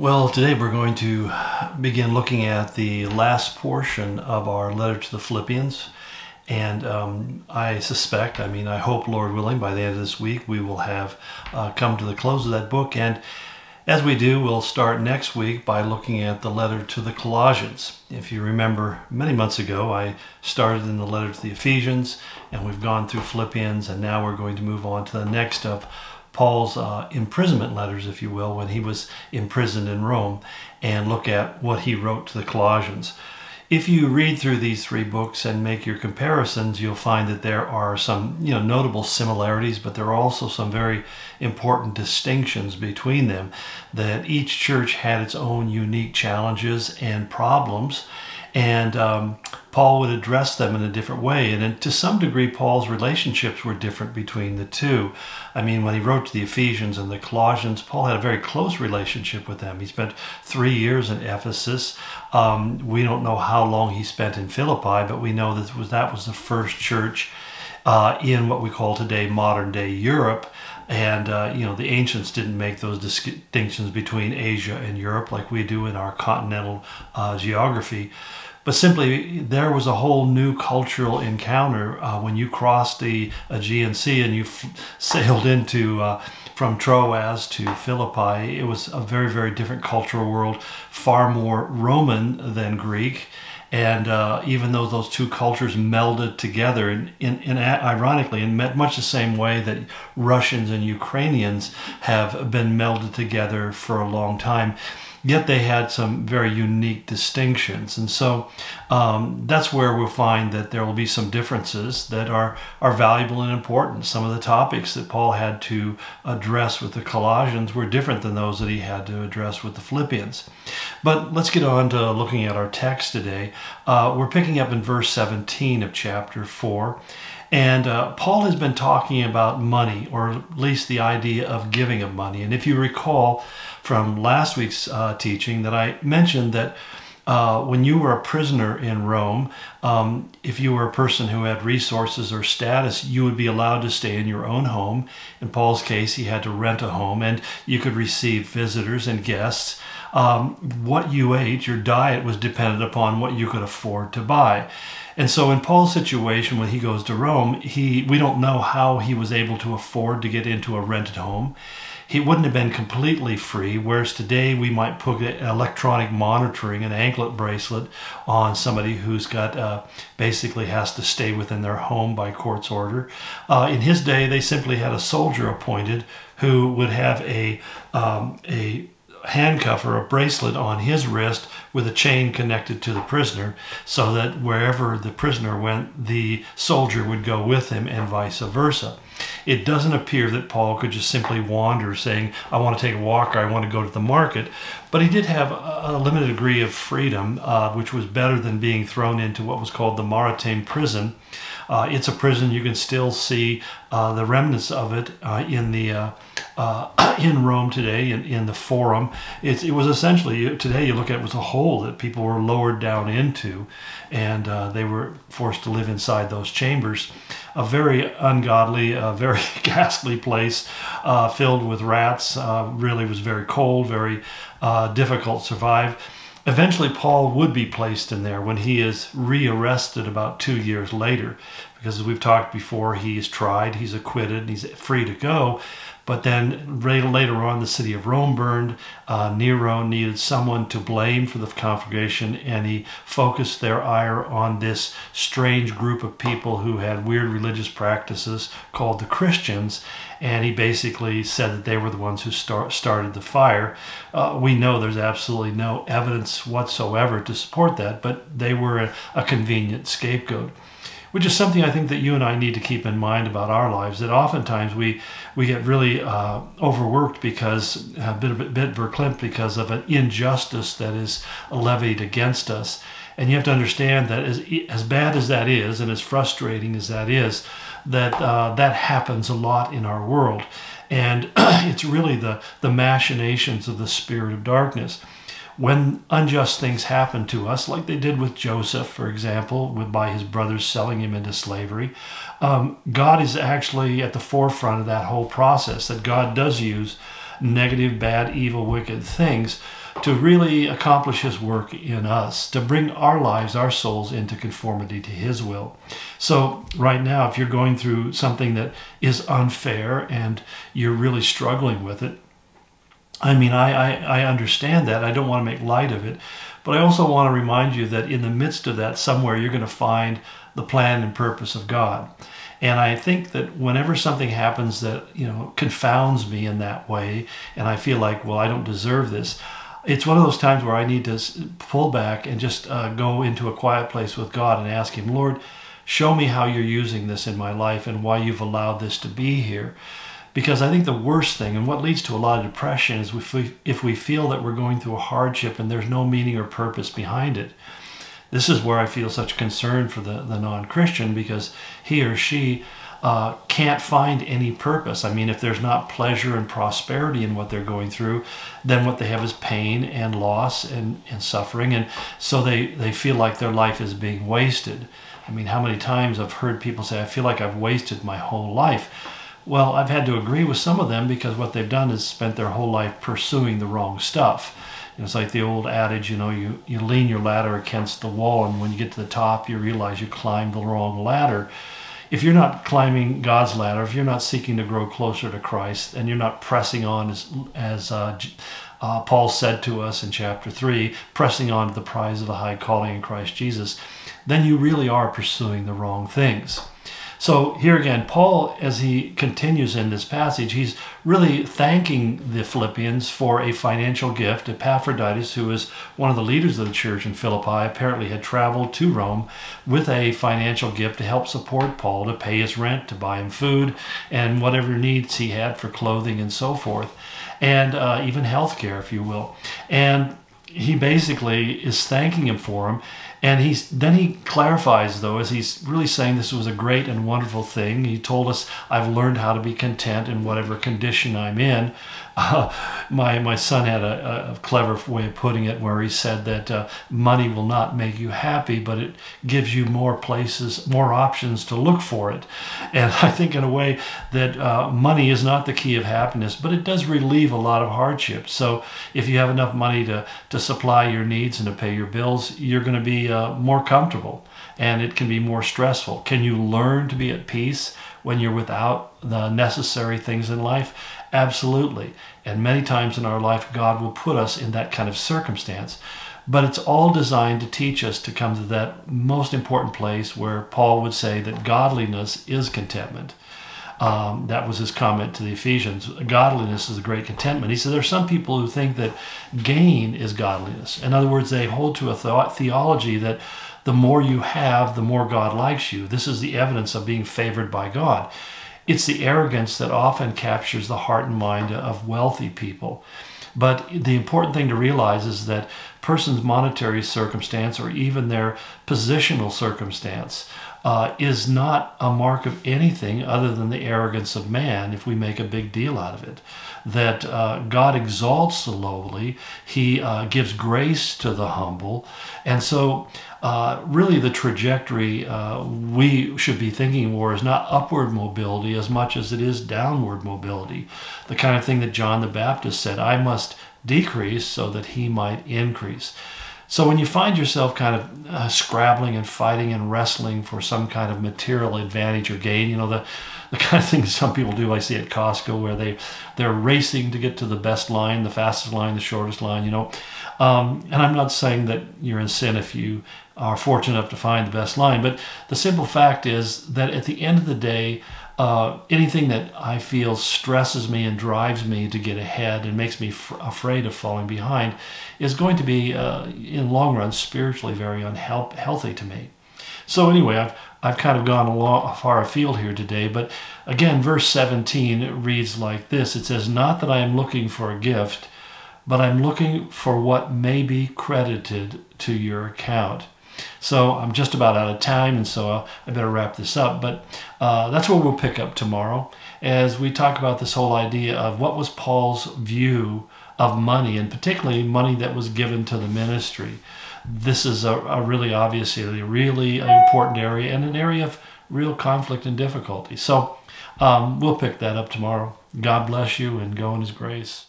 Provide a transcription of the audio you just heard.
Well, today we're going to begin looking at the last portion of our letter to the Philippians. And I suspect, I hope, Lord willing, by the end of this week, we will have come to the close of that book. And as we do, we'll start next week by looking at the letter to the Colossians. If you remember, many months ago, I started in the letter to the Ephesians, and we've gone through Philippians, and now we're going to move on to the next of Paul's imprisonment letters, if you will, when he was imprisoned in Rome, and look at what he wrote to the Colossians. If you read through these three books and make your comparisons, you'll find that there are some notable similarities, but there are also some very important distinctions between them, that each church had its own unique challenges and problems, and Paul would address them in a different way. And to some degree, Paul's relationships were different between the two. When he wrote to the Ephesians and the Colossians, Paul had a very close relationship with them. He spent 3 years in Ephesus. We don't know how long he spent in Philippi, but we know that was the first church in what we call today modern-day Europe. And, the ancients didn't make those distinctions between Asia and Europe like we do in our continental geography. But simply, there was a whole new cultural encounter when you crossed the Aegean Sea and you sailed into from Troas to Philippi. It was a very, very different cultural world, far more Roman than Greek. And even though those two cultures melded together, ironically, in much the same way that Russians and Ukrainians have been melded together for a long time, yet they had some very unique distinctions. And so that's where we'll find that there will be some differences that are valuable and important. Some of the topics that Paul had to address with the Colossians were different than those that he had to address with the Philippians. But let's get on to looking at our text today. We're picking up in verse 17 of chapter 4. And Paul has been talking about money, or at least the idea of giving of money. And if you recall from last week's teaching that I mentioned that when you were a prisoner in Rome, if you were a person who had resources or status, you would be allowed to stay in your own home. In Paul's case, he had to rent a home, and you could receive visitors and guests. What you ate, your diet, was dependent upon what you could afford to buy. And so in Paul's situation, when he goes to Rome, we don't know how he was able to afford to get into a rented home. He wouldn't have been completely free, whereas today we might put electronic monitoring, an anklet bracelet, on somebody who's got basically has to stay within their home by court's order. In his day, they simply had a soldier appointed who would have a handcuff or a bracelet on his wrist with a chain connected to the prisoner, so that wherever the prisoner went, the soldier would go with him, and vice versa. It doesn't appear that Paul could just simply wander saying, I want to take a walk, or I want to go to the market. But he did have a limited degree of freedom, which was better than being thrown into what was called the maritime prison. It's a prison. You can still see the remnants of it in Rome today, in the Forum. It was essentially, today you look at it, was a hole that people were lowered down into, and they were forced to live inside those chambers. A very ungodly, very ghastly place, filled with rats. Really was very cold, very difficult to survive. Eventually, Paul would be placed in there when he is rearrested about 2 years later, because as we've talked before, he is tried, he's acquitted, and he's free to go. But then later on, the city of Rome burned. Nero needed someone to blame for the conflagration, and he focused their ire on this strange group of people who had weird religious practices called the Christians. And he basically said that they were the ones who started the fire. We know there's absolutely no evidence whatsoever to support that, but they were a convenient scapegoat. Which is something I think that you and I need to keep in mind about our lives, that oftentimes we get really overworked because, a bit verklempt because of an injustice that is levied against us. And you have to understand that as bad as that is, and as frustrating as that is, that happens a lot in our world. And it's really the machinations of the spirit of darkness. When unjust things happen to us, like they did with Joseph, for example, by his brothers selling him into slavery, God is actually at the forefront of that whole process, that God does use negative, bad, evil, wicked things to really accomplish his work in us, to bring our lives, our souls into conformity to his will. So right now, if you're going through something that is unfair and you're really struggling with it, I mean, I understand that. I don't want to make light of it. But I also want to remind you that in the midst of that, somewhere you're going to find the plan and purpose of God. And I think that whenever something happens that, confounds me in that way, and I feel like, well, I don't deserve this, it's one of those times where I need to pull back and just go into a quiet place with God and ask him, Lord, show me how you're using this in my life and why you've allowed this to be here. Because I think the worst thing, and what leads to a lot of depression, is if we feel that we're going through a hardship and there's no meaning or purpose behind it. This is where I feel such concern for the non-Christian, because he or she can't find any purpose. I mean, if there's not pleasure and prosperity in what they're going through, then what they have is pain and loss and suffering. And so they feel like their life is being wasted. I mean, how many times I've heard people say, I feel like I've wasted my whole life. Well, I've had to agree with some of them, because what they've done is spent their whole life pursuing the wrong stuff. It's like the old adage, you lean your ladder against the wall, and when you get to the top, you realize you climbed the wrong ladder. If you're not climbing God's ladder, if you're not seeking to grow closer to Christ, and you're not pressing on, as Paul said to us in chapter 3, pressing on to the prize of the high calling in Christ Jesus, then you really are pursuing the wrong things. So here again, Paul, as he continues in this passage, he's really thanking the Philippians for a financial gift. Epaphroditus, who is one of the leaders of the church in Philippi, apparently had traveled to Rome with a financial gift to help support Paul, to pay his rent, to buy him food, and whatever needs he had for clothing and so forth, and even health care, if you will. And he basically is thanking him for him. And then he clarifies, though, as he's really saying this was a great and wonderful thing. He told us, I've learned how to be content in whatever condition I'm in. My son had a clever way of putting it, where he said that money will not make you happy, but it gives you more places, more options to look for it. And I think in a way that money is not the key of happiness, but it does relieve a lot of hardship. So if you have enough money to supply your needs and to pay your bills, you're going to be more comfortable, and it can be more stressful. Can you learn to be at peace when you're without the necessary things in life? Absolutely. And many times in our life, God will put us in that kind of circumstance. But it's all designed to teach us to come to that most important place where Paul would say that godliness is contentment. That was his comment to the Ephesians. Godliness is a great contentment. He said there are some people who think that gain is godliness. In other words, they hold to a theology that the more you have, the more God likes you. This is the evidence of being favored by God. It's the arrogance that often captures the heart and mind of wealthy people. But the important thing to realize is that a person's monetary circumstance, or even their positional circumstance, is not a mark of anything other than the arrogance of man, if we make a big deal out of it. That God exalts the lowly, he gives grace to the humble. And so really the trajectory we should be thinking more is not upward mobility as much as it is downward mobility. The kind of thing that John the Baptist said, I must decrease so that he might increase. So when you find yourself kind of scrabbling and fighting and wrestling for some kind of material advantage or gain, the kind of things some people do, I see at Costco, where they're racing to get to the best line, the fastest line, the shortest line, and I'm not saying that you're in sin if you are fortunate enough to find the best line, but the simple fact is that at the end of the day, anything that I feel stresses me and drives me to get ahead and makes me afraid of falling behind is going to be, in the long run, spiritually very unhealthy to me. So anyway, I've kind of gone far afield here today, but again, verse 17 reads like this. It says, not that I am looking for a gift, but I'm looking for what may be credited to your account. So I'm just about out of time, and so I better wrap this up. But that's where we'll pick up tomorrow as we talk about this whole idea of what was Paul's view of money, and particularly money that was given to the ministry. This is a really obviously a really important area, and an area of real conflict and difficulty. So we'll pick that up tomorrow. God bless you, and go in his grace.